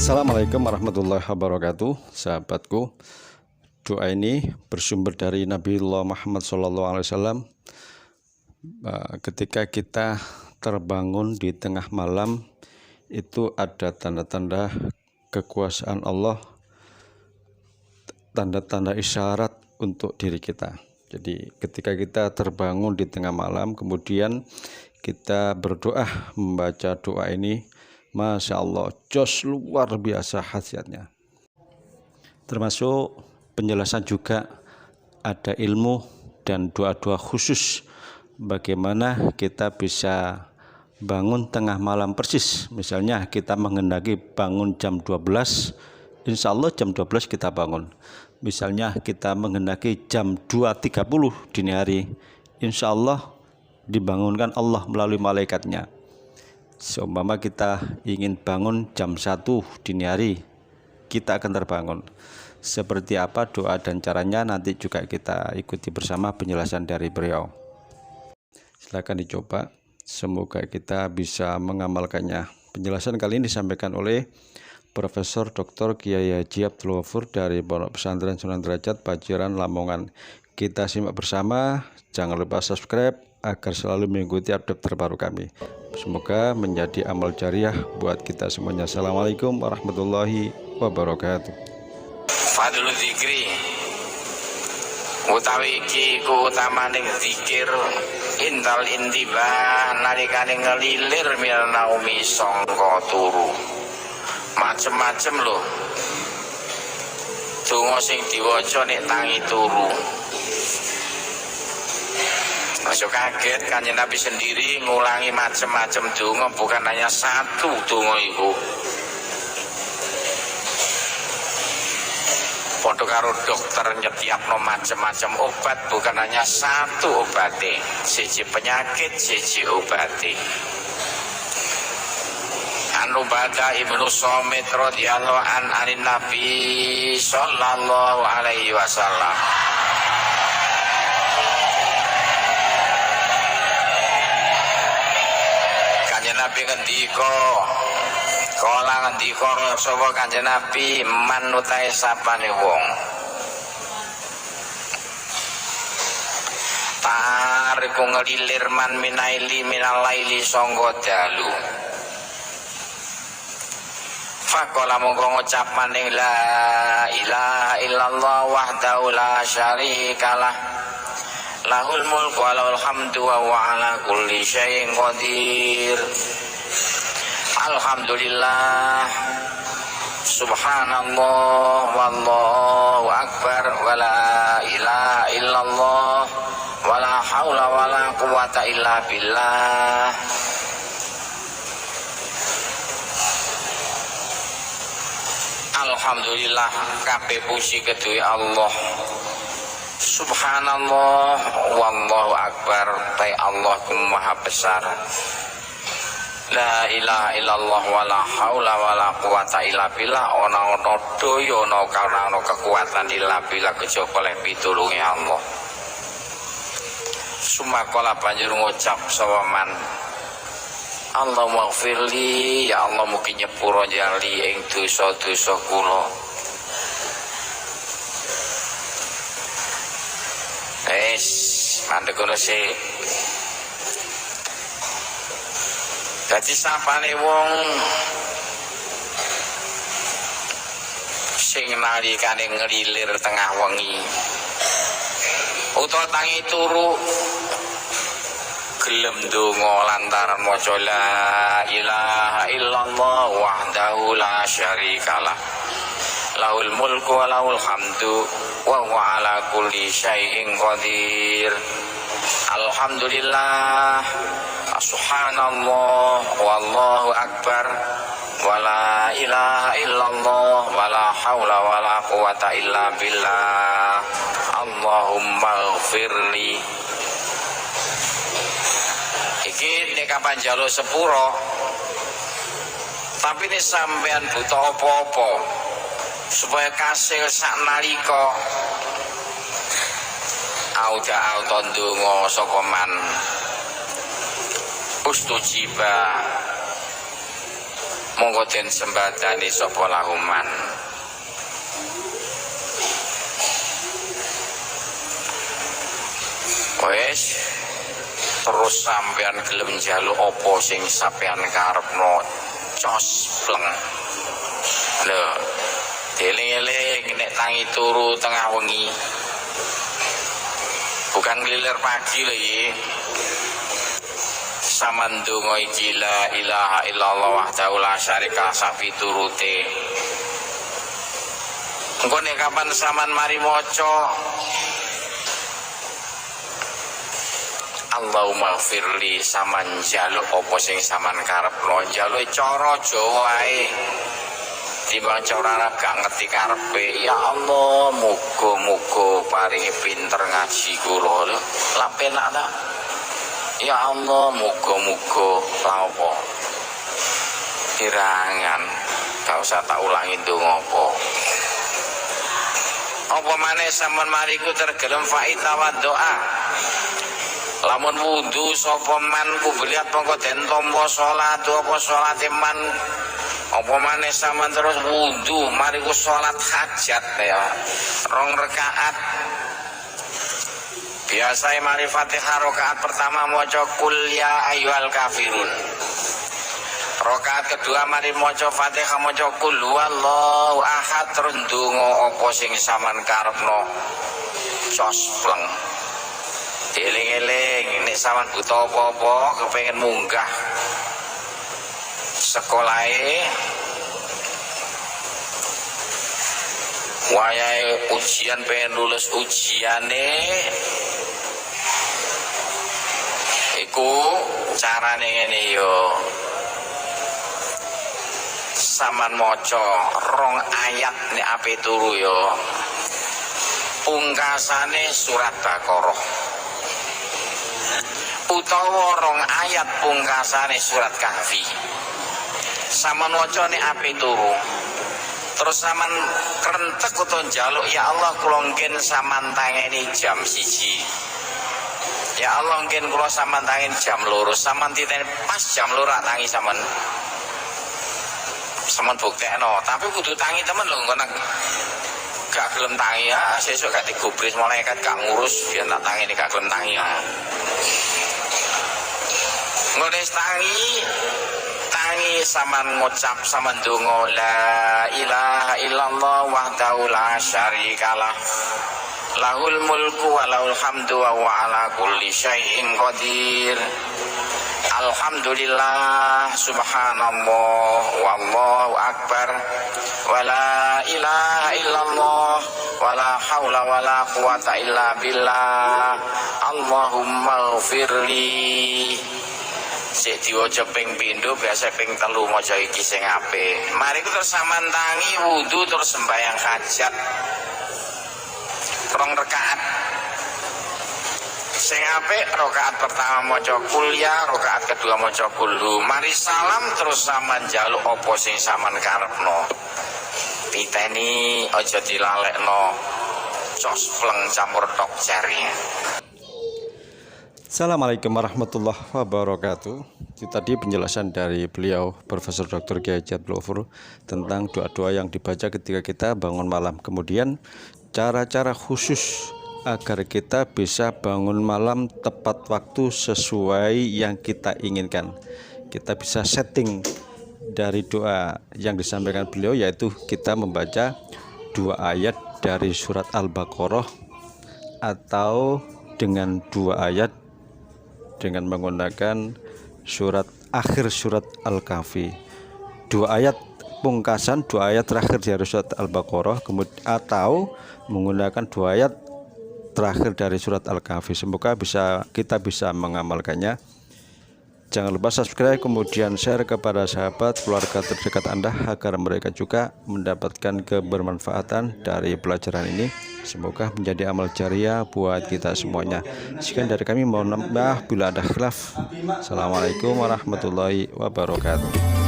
Assalamualaikum warahmatullahi wabarakatuh. Sahabatku, doa ini bersumber dari Nabiullah Muhammad SAW. Ketika kita terbangun di tengah malam, itu ada tanda-tanda kekuasaan Allah, tanda-tanda isyarat untuk diri kita. Jadi ketika kita terbangun di tengah malam, kemudian kita berdoa, membaca doa ini, Masya Allah, jos luar biasa khasiatnya. Termasuk penjelasan juga ada ilmu dan doa-doa khusus bagaimana kita bisa bangun tengah malam persis. Misalnya kita menghendaki bangun jam 12, insya Allah jam 12 kita bangun. Misalnya kita menghendaki jam 2.30 dini hari, insya Allah dibangunkan Allah melalui malaikatnya. Seumpama kita ingin bangun jam 1 dini hari, kita akan terbangun. Seperti apa doa dan caranya nanti juga kita ikuti bersama penjelasan dari beliau. Silakan dicoba, semoga kita bisa mengamalkannya. Penjelasan kali ini disampaikan oleh Profesor Dr. Kiai Haji Abdul Ghafur dari Pondok Pesantren Sunan Derajat, Paciran, Lamongan. Kita simak bersama, jangan lupa subscribe agar selalu mengikuti update terbaru kami. Semoga menjadi amal jariah buat kita semuanya. Assalamualaikum warahmatullahi wabarakatuh. Fadlul zikri utawi iki kuutamaning zikir intal intibah nalikane ngelilir mil naumi sangka turu. Macem-macem lho donga sing diwaca nek tangi turu. Masuk kaget, Kanjeng Nabi sendiri ngulangi macam-macam donga, bukan hanya satu donga iku. Padha karo dokter nyetiapno macam-macam obat, bukan hanya satu obate. Siji penyakit, siji obate. An Ubadah ibnu Somit radhiyallahu anin Nabi sallallahu alaihi wasallam. Nabi ngendika, kala ngendika sapa Kanjeng Nabi, manutai sapane wong tariku ngelilir man minaili minalaili sangga dalu. Faqala mongko ngucap maning la ilaha illallah wahdahu la syarikalah lahul mulku wa lahul hamdu wa huwa ala kulli syai'in qadir. Alhamdulillah, subhanallah, wallahu akbar, wa la ilaha illallah, wa la haula wa la quwata illa billah. Alhamdulillah, kabeh puji kedue Allah. Subhanallah, wallahu akbar, tai Allah ku maha besar. La ilaha illallah, wala haula wala quwata illa billah. Ana daya ana kekuatan illa billah kejaba oleh pitulunge Allah. Sumakala banjur ngucap sawaman, Allahumma ighfirli, ya Allah mugi nyepuro jali ing dosa-dosa kula. Mandek ngono sih. Dadi sapane wong sing nalikane ngelilir tengah wengi utawa tangi turu gelem ndonga lantaran maca la ilaha illallah wahdahu la syarikalah lahul mulku wa lahul hamdu wa huwa ala kulli syai'in qadir. Alhamdulillah, subhanallah, wallahu akbar, wa la ilaha illallah, wa la haula wa la quwata illa billah. Allahumma ighfirli. Iki nek kapan njaluk sepuro, tapi ini sampean butuh apa-apa supaya kasil sak nalika auda ndonga saka man ustujiba monggo den sembadani sapa lahuman. Wes terus sampean gelem njaluk apa sing sampean karepno, cospleng. Lho, dieling-eling nek tangi turu tengah wengi. Bukan ngelilir pagi lho iki. Samandungo iki la ilaha illallah wahdahu la syarika sak piturute. Engko nek kapan saman mari maca Allahumma firli, saman jaluk apa sing saman karepno, jaluk cara Jawa ae. Timbang cara Arab gak ngerti karepe. Ya Allah, muga-muga paringi pinter ngaji kula lho. Lah penak ta? Ya Allah, muga-muga apa? Irangan, gak usah tak ulangi ndonga apa. Apa maneh sampean mariku tergelem faida wa doa. Lamun wudu sapa man kubliat mongko den tampa salat apa salate man. Apa maneh sampean terus wudu mariku salat hajat ya. 2 rakaat. Biasa mari Fatihah rakaat pertama maca kul ya ayyuhal kafirun. Rakaat kedua mari maca Fatihah maca kul huwallahu ahad, terus ndonga apa sing sampean karepno. Cospleng. Dieling-eling nek sampean buta apa-apa kepengin munggah sekolahe, wayahe ujian pengen lulus ujiane, iku carane ngene yo. Saman maca 2 ayat nek ape turu yo. Pungkasane surat Baqarah. Utawa 2 ayat pungkasane surat Kahfi. Saman maca nek ape turu. Terus saman krentek utawa njaluk, ya Allah kula nggen saman tangeni jam 1. Ya Allah nggen kula saman tangeni jam 2. Saman titeni pas jam 2 tangi saman. Saman buktekno, tapi kudu tangi temen lho, engko nang gak gelem tangi ya, sesuk gak digubris malaikat gak ngurus biar tak tangi gak gelem tangi ya. Ngones tangi saman ngucap saman donga la ilaha illallah wahdahu la syarikalah lahul mulku wa lahul hamdu wa huwa ala kulli syai'in qadir. Alhamdulillah, subhanallah, wallahu akbar, wa la ilaha illallah, wa la hawla wa la quwata illa billah. Allahumma ghfirli. Sik diwaca ping pindho, biasa ping 3 maca iki sing apik. Mari ku terus sampean tangi wudu terus sembahyang hajat 2 rakaat. Sing apik rakaat pertama maca kuliah, rakaat kedua maca kulhu. Mari salam terus sampean njaluk apa sing sampean karepno. Piteni aja dilalekno. Cospleng campur tok jari. Assalamualaikum warahmatullahi wabarakatuh. Itu tadi penjelasan dari beliau Profesor Dr. Kiai Haji Abdul Ghafur tentang doa-doa yang dibaca ketika kita bangun malam. Kemudian cara-cara khusus agar kita bisa bangun malam tepat waktu sesuai yang kita inginkan. Kita bisa setting dari doa yang disampaikan beliau, yaitu kita membaca 2 ayat dari surat Al-Baqarah atau dengan 2 ayat dengan menggunakan akhir surat Al-Kahfi. 2 ayat pungkasan, 2 ayat terakhir dari surat Al-Baqarah, kemudian atau menggunakan 2 ayat terakhir dari surat Al-Kahfi. Semoga kita bisa mengamalkannya. Jangan lupa subscribe, kemudian share kepada sahabat keluarga terdekat Anda agar mereka juga mendapatkan kebermanfaatan dari pelajaran ini. Semoga menjadi amal jariah buat kita semuanya. Sekian dari kami, mohon maaf bila ada khilaf. Assalamualaikum warahmatullahi wabarakatuh.